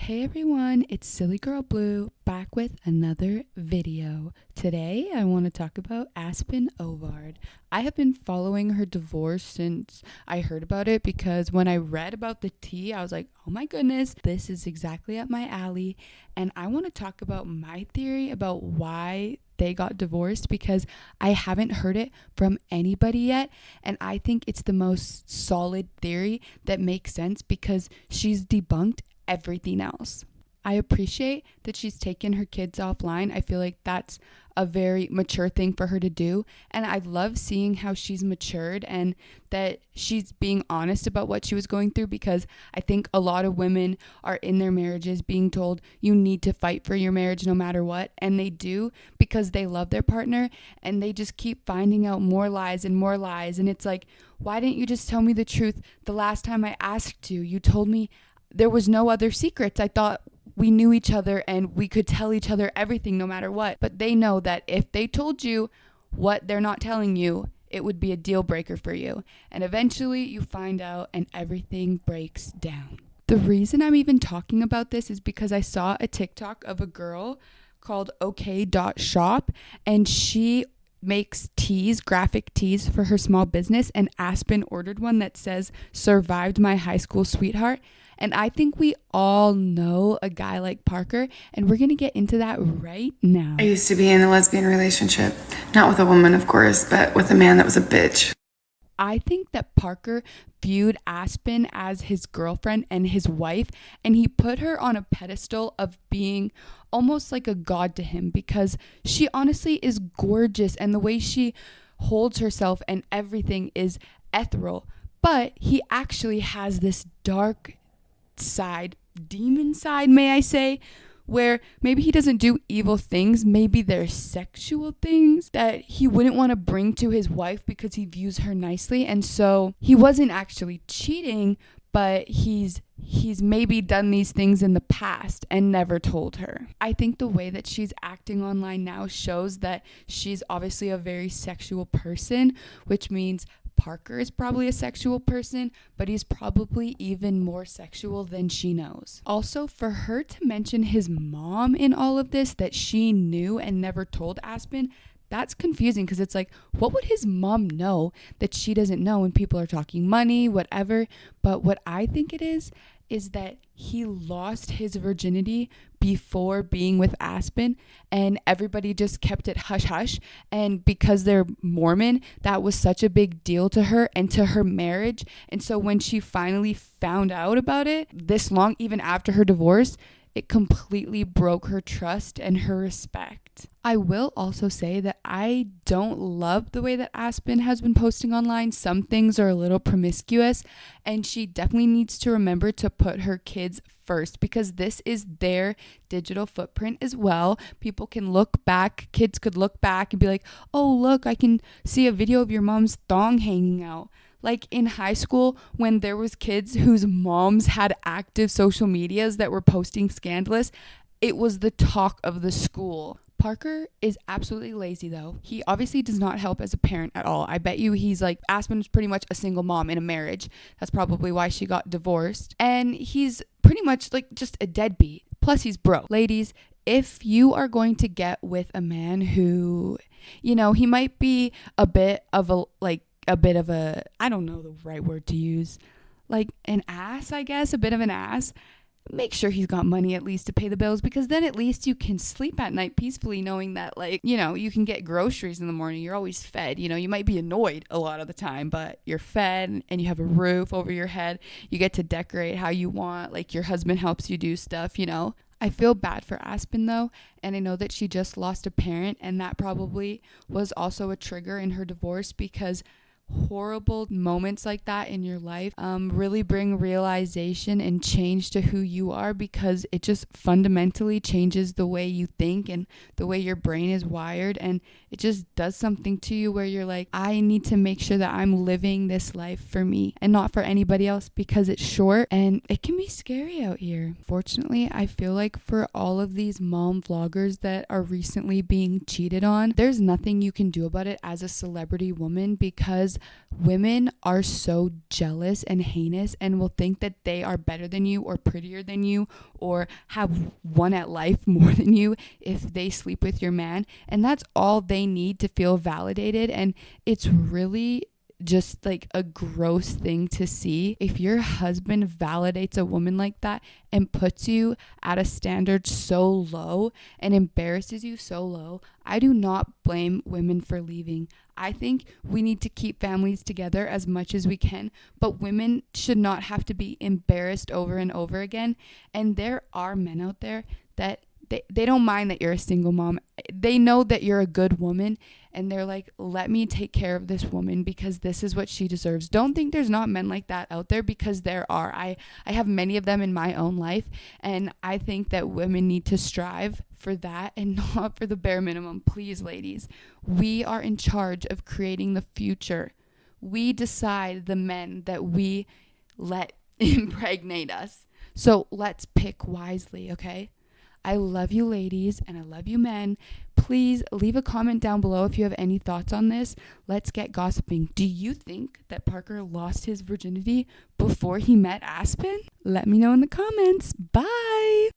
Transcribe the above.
Hey everyone, it's Silly Girl Blue back with another video. Today I want to talk about Aspyn Ovard. I have been following her divorce since I heard about it because when I read about the tea, I was like, oh my goodness, this is exactly up my alley. And I want to talk about my theory about why they got divorced because I haven't heard it from anybody yet. And I think it's the most solid theory that makes sense because she's debunked everything else. I appreciate that she's taken her kids offline. I feel like that's a very mature thing for her to do. And I love seeing how she's matured and that she's being honest about what she was going through, because I think a lot of women are in their marriages being told you need to fight for your marriage no matter what. And they do because they love their partner, and they just keep finding out more lies and more lies. And it's like, why didn't you just tell me the truth the last time I asked you? You told me there was no other secrets. I thought we knew each other and we could tell each other everything no matter what. But they know that if they told you what they're not telling you, it would be a deal breaker for you. And eventually you find out and everything breaks down. The reason I'm even talking about this is because I saw a TikTok of a girl called OK.shop, and she makes tees, graphic tees for her small business, and Aspyn ordered one that says "Survived my high school sweetheart." And I think we all know a guy like Parker, and we're going to get into that right now. I used to be in a lesbian relationship, not with a woman, of course, but with a man that was a bitch. I think that Parker viewed Aspyn as his girlfriend and his wife, and he put her on a pedestal of being almost like a god to him because she honestly is gorgeous, and the way she holds herself and everything is ethereal. But he actually has this dark side, demon side, may I say, where maybe he doesn't do evil things, maybe they're sexual things that he wouldn't want to bring to his wife because he views her nicely. And so he wasn't actually cheating, but he's maybe done these things in the past and never told her. I think the way that she's acting online now shows that she's obviously a very sexual person, which means Parker is probably a sexual person, but he's probably even more sexual than she knows. Also, for her to mention his mom in all of this, that she knew and never told Aspyn, that's confusing because it's like, what would his mom know that she doesn't know when people are talking money, whatever? But what I think it is that he lost his virginity before being with Aspyn, and everybody just kept it hush hush. And because they're Mormon, that was such a big deal to her and to her marriage. And so when she finally found out about it this long, even after her divorce, it completely broke her trust and her respect. I will also say that I don't love the way that Aspyn has been posting online. Some things are a little promiscuous, and she definitely needs to remember to put her kids first because this is their digital footprint as well. People can look back, kids could look back and be like, oh, look, I can see a video of your mom's thong hanging out. Like in high school, when there was kids whose moms had active social medias that were posting scandalous, it was the talk of the school. Parker is absolutely lazy though. He obviously does not help as a parent at all. I bet you he's like, Aspyn's pretty much a single mom in a marriage. That's probably why she got divorced. And he's pretty much like just a deadbeat. Plus he's broke. Ladies, if you are going to get with a man who, you know, he might be a bit of a, I don't know the right word to use, like an ass, I guess, a bit of an ass, make sure he's got money at least to pay the bills, because then at least you can sleep at night peacefully knowing that, like, you know, you can get groceries in the morning. You're always fed. You know, you might be annoyed a lot of the time, but you're fed and you have a roof over your head. You get to decorate how you want. Like, your husband helps you do stuff, you know. I feel bad for Aspyn though, and I know that she just lost a parent, and that probably was also a trigger in her divorce, because horrible moments like that in your life really bring realization and change to who you are, because it just fundamentally changes the way you think and the way your brain is wired, and it just does something to you where you're like, I need to make sure that I'm living this life for me and not for anybody else, because it's short and it can be scary out here. Fortunately, I feel like for all of these mom vloggers that are recently being cheated on, there's nothing you can do about it as a celebrity woman, because women are so jealous and heinous and will think that they are better than you or prettier than you or have won at life more than you if they sleep with your man. And that's all they need to feel validated. And it's really just like a gross thing to see. If your husband validates a woman like that and puts you at a standard so low and embarrasses you so low, I do not blame women for leaving. I think we need to keep families together as much as we can, but women should not have to be embarrassed over and over again. And there are men out there that they don't mind that you're a single mom. They know that you're a good woman and they're like, let me take care of this woman because this is what she deserves. Don't think there's not men like that out there, because there are. I have many of them in my own life, and I think that women need to strive for that and not for the bare minimum. Please, ladies, we are in charge of creating the future. We decide the men that we let impregnate us. So let's pick wisely, okay? I love you, ladies, and I love you, men. Please leave a comment down below if you have any thoughts on this. Let's get gossiping. Do you think that Parker lost his virginity before he met Aspyn? Let me know in the comments. Bye.